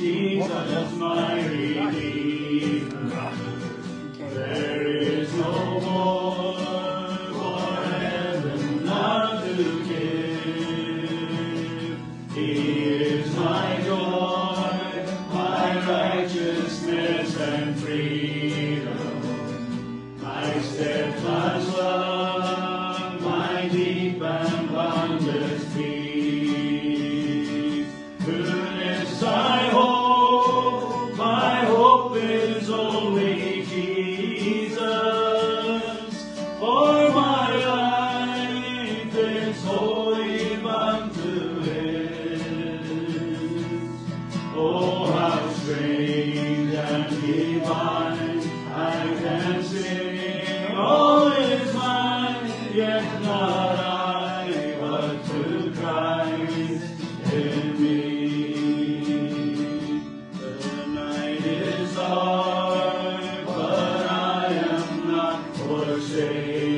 Jesus, my Redeemer. There is no more for heaven now to give. He is my joy, my righteousness and freedom, my steadfast love, my deep and boundless peace. Goodness I hope, my hope is only Jesus, for my life is wholly bound to His. Oh, how strange and divine, I can sing, all is mine, yet not I, but to Christ in me. The night is dark, but I am not forsaken.